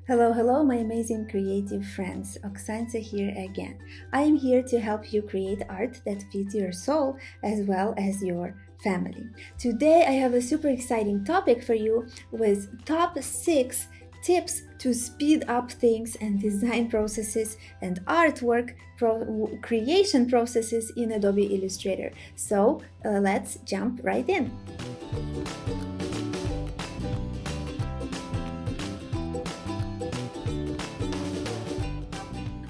Hello, hello, my amazing creative friends. Oksancia here again. I am here to help you create art that fits your soul as well as your family. Today I have a super exciting topic for you with top 6 tips to speed up things and design processes and artwork creation processes in Adobe Illustrator. So let's jump right in.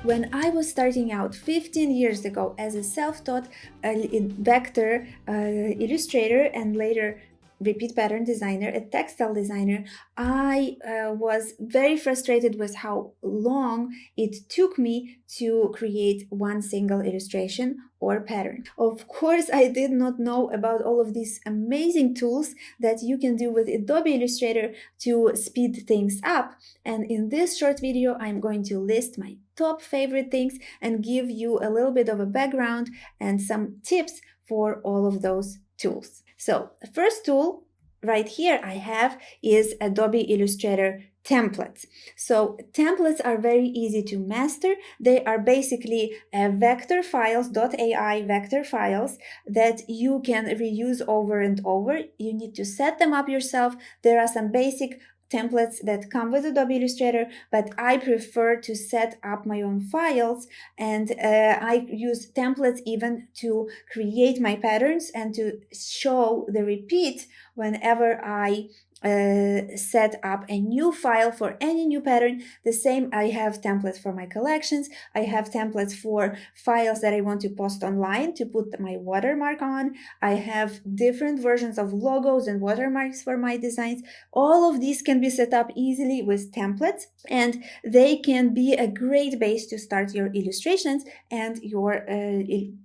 When I was starting out 15 years ago as a self-taught vector illustrator and later repeat pattern designer, a textile designer, I was very frustrated with how long it took me to create one single illustration or pattern. Of course, I did not know about all of these amazing tools that you can do with Adobe Illustrator to speed things up. And in this short video, I'm going to list my top favorite things and give you a little bit of a background and some tips for all of those tools. So the first tool right here I have is Adobe Illustrator templates. So templates are very easy to master. They are basically vector files, .ai vector files that you can reuse over and over. You need to set them up yourself. There are some basic templates that come with Adobe Illustrator, but I prefer to set up my own files, and I use templates even to create my patterns and to show the repeat whenever I set up a new file for any new pattern. The same, I have templates for my collections. I have templates for files that I want to post online to put my watermark on. I have different versions of logos and watermarks for my designs. All of these can be set up easily with templates, and they can be a great base to start your illustrations and your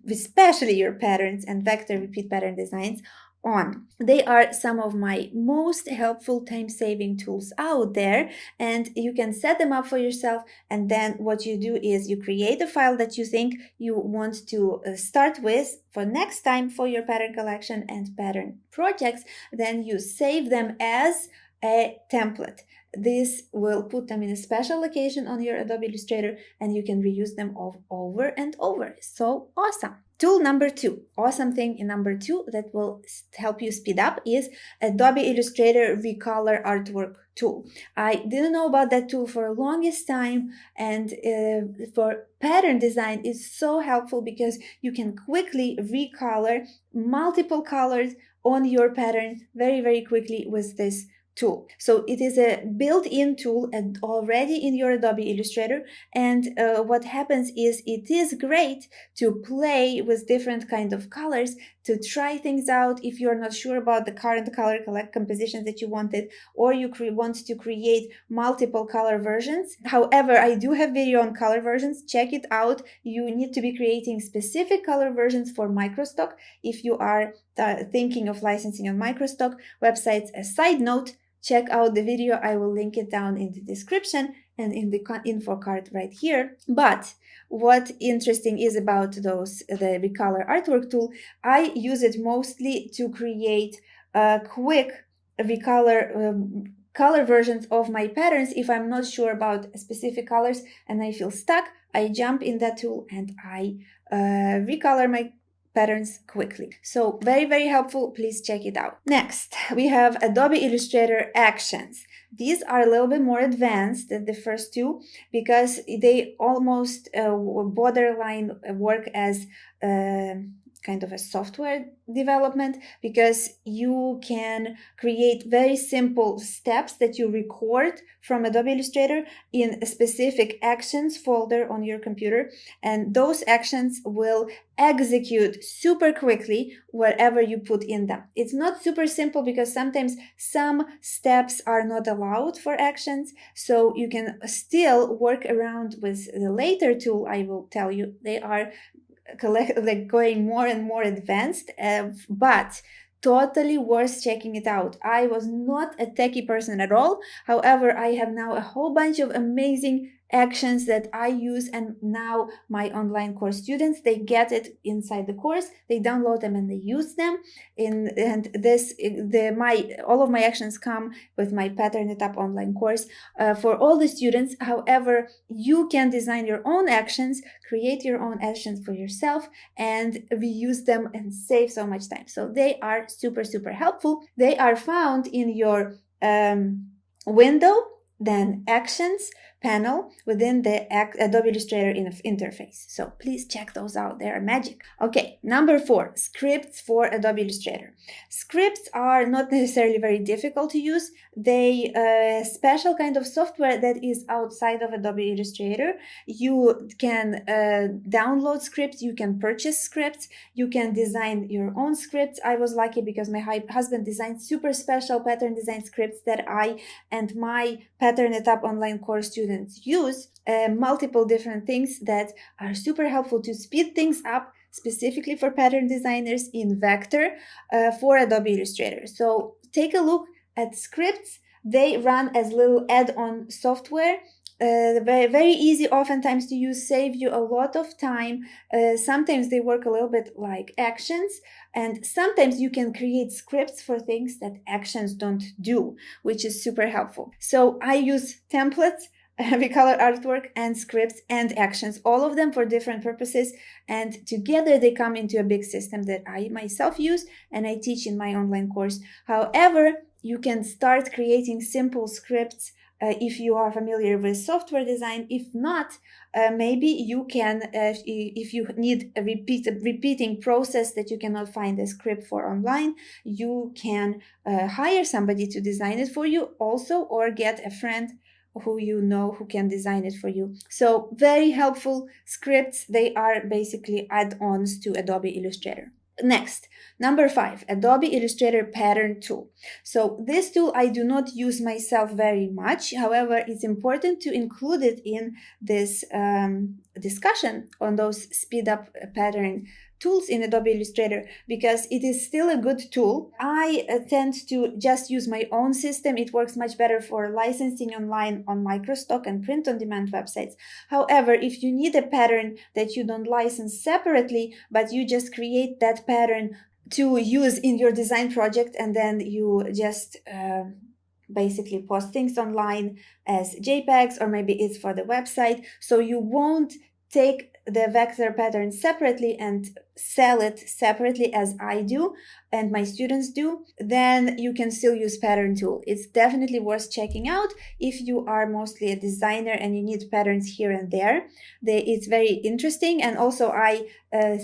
especially your patterns and vector repeat pattern designs on. They are some of my most helpful time-saving tools out there, and you can set them up for yourself. And then what you do is you create a file that you think you want to start with for next time for your pattern collection and pattern projects. Then you save them as a template. This will put them in a special location on your Adobe Illustrator, and you can reuse them over and over. So awesome. Tool number 2, awesome thing in number 2 that will help you speed up is Adobe Illustrator Recolor Artwork tool. I didn't know about that tool for the longest time, and for pattern design it's so helpful because you can quickly recolor multiple colors on your pattern very quickly with this tool. So it is a built-in tool and already in your Adobe Illustrator, and what happens is it is great to play with different kind of colors, to try things out if you're not sure about the current color compositions that you wanted, or you want to create multiple color versions. However, I do have video on color versions. Check it out. You need to be creating specific color versions for microstock if you are thinking of licensing on microstock websites. A side note, check out the video. I will link it down in the description and in the info card right here. But what interesting is about the Recolor Artwork tool, I use it mostly to create quick color versions of my patterns. If I'm not sure about specific colors and I feel stuck, I jump in that tool and I recolor my patterns quickly. So very helpful. Please check it out. Next, we have Adobe Illustrator Actions. These are a little bit more advanced than the first two because they almost borderline work as kind of a software development, because you can create very simple steps that you record from Adobe Illustrator in a specific actions folder on your computer, and those actions will execute super quickly wherever you put in them. It's not super simple because sometimes some steps are not allowed for actions, so you can still work around with the later tool I will tell you. They are going more and more advanced, but totally worth checking it out. I was not a techie person at all. However, I have now a whole bunch of amazing actions that I use, and now my online course students, they get it inside the course, they download them and they use them and this all of my actions come with my Pattern It Up online course for all the students. However, you can design your own actions, create your own actions for yourself, and reuse them and save so much time. So they are super, super helpful. They are found in your window, then actions panel within the Adobe Illustrator interface. So please check those out. They are magic. Okay, number 4, scripts for Adobe Illustrator. Scripts are not necessarily very difficult to use. They special kind of software that is outside of Adobe Illustrator. You can download scripts, you can purchase scripts, you can design your own scripts. I was lucky because my husband designed super special pattern design scripts that I and my Pattern It Up online course students use, multiple different things that are super helpful to speed things up, specifically for pattern designers in Vector for Adobe Illustrator. So take a look at scripts. They run as little add-on software. Very, very easy oftentimes to use, save you a lot of time. Sometimes they work a little bit like actions, and sometimes you can create scripts for things that actions don't do, which is super helpful. So I use templates, recolor artwork, and scripts and actions, all of them for different purposes, and together they come into a big system that I myself use and I teach in my online course. However, you can start creating simple scripts if you are familiar with software design. If not, maybe you can, if you need a repeating process that you cannot find a script for online, you can hire somebody to design it for you also, or get a friend who you know who can design it for you. So very helpful scripts. They are basically add-ons to Adobe Illustrator. Next, number 5, Adobe Illustrator Pattern Tool. So this tool I do not use myself very much. However, it's important to include it in this discussion on those speed up pattern tools in Adobe Illustrator, because it is still a good tool. I tend to just use my own system. It works much better for licensing online on microstock and print-on-demand websites. However, if you need a pattern that you don't license separately, but you just create that pattern to use in your design project, and then you just basically post things online as JPEGs, or maybe it's for the website, so you won't take the vector pattern separately and sell it separately as I do and my students do, then you can still use pattern tool. It's definitely worth checking out if you are mostly a designer and you need patterns here and there. It's very interesting, and also I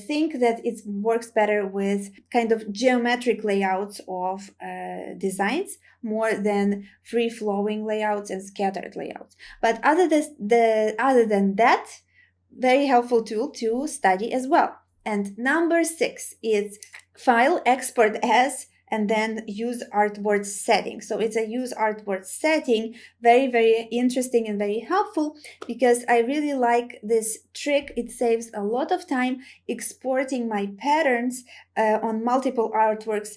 think that it works better with kind of geometric layouts of designs more than free-flowing layouts and scattered layouts. But other than that, very helpful tool to study as well. And number 6 is File, Export As, and then Use Artboard Setting. So it's a Use Artboard Setting, very, very interesting and very helpful, because I really like this trick. It saves a lot of time exporting my patterns on multiple artworks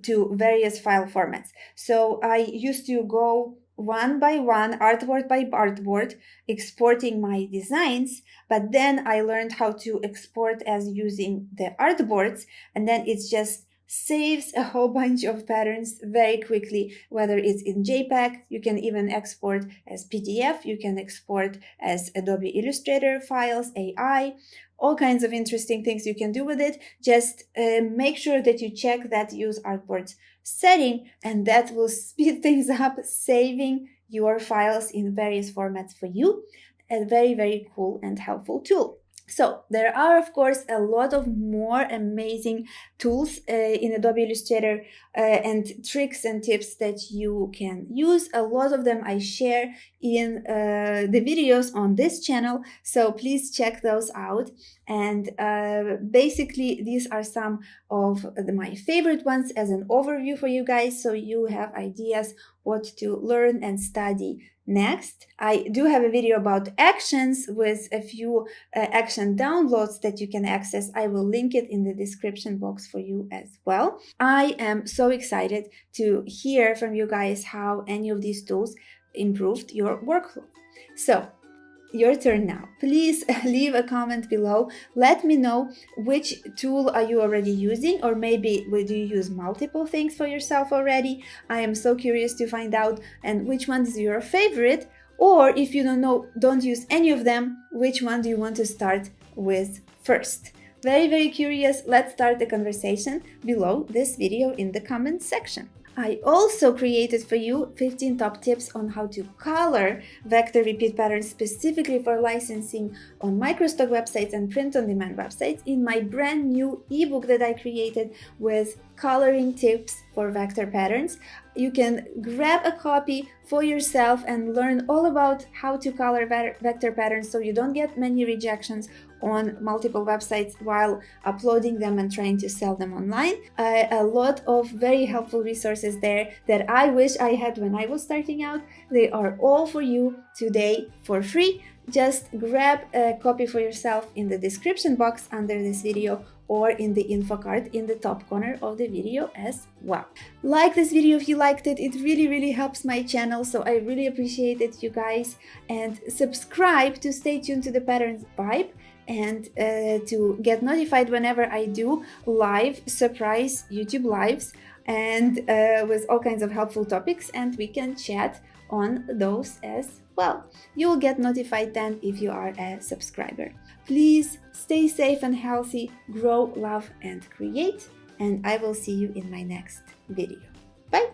to various file formats. So I used to go one by one, artboard by artboard, exporting my designs, but then I learned how to export as using the artboards, and then it just saves a whole bunch of patterns very quickly, whether it's in JPEG, you can even export as PDF, you can export as Adobe Illustrator files, AI, all kinds of interesting things you can do with it. Just make sure that you check that Use Artboard setting, and that will speed things up, saving your files in various formats for you. A very, very cool and helpful tool. So there are, of course, a lot of more amazing tools in Adobe Illustrator and tricks and tips that you can use. A lot of them I share in the videos on this channel, so please check those out. And basically, these are some of my favorite ones as an overview for you guys, so you have ideas what to learn and study next. I do have a video about actions with a few action downloads that you can access. I will link it in the description box for you as well. I am so excited to hear from you guys how any of these tools improved your workflow. So your turn now. Please leave a comment below. Let me know which tool are you already using, or maybe do you use multiple things for yourself already? I am so curious to find out, and which one is your favorite, or if you don't know, don't use any of them, which one do you want to start with first? Very, very curious. Let's start the conversation below this video in the comments section. I also created for you 15 top tips on how to color vector repeat patterns specifically for licensing on microstock websites and print-on-demand websites in my brand new ebook that I created with coloring tips for vector patterns. You can grab a copy for yourself and learn all about how to color vector patterns so you don't get many rejections on multiple websites while uploading them and trying to sell them online. A lot of very helpful resources there that I wish I had when I was starting out. They are all for you today for free. Just grab a copy for yourself in the description box under this video or in the info card in the top corner of the video as well. Like this video if you liked it. It really helps my channel, so I really appreciate it, you guys. And subscribe to stay tuned to the Patterns Vibe and to get notified whenever I do live surprise YouTube lives and with all kinds of helpful topics, and we can chat on those as well. You will get notified then if you are a subscriber. Please stay safe and healthy, grow, love, and create, and I will see you in my next video. Bye!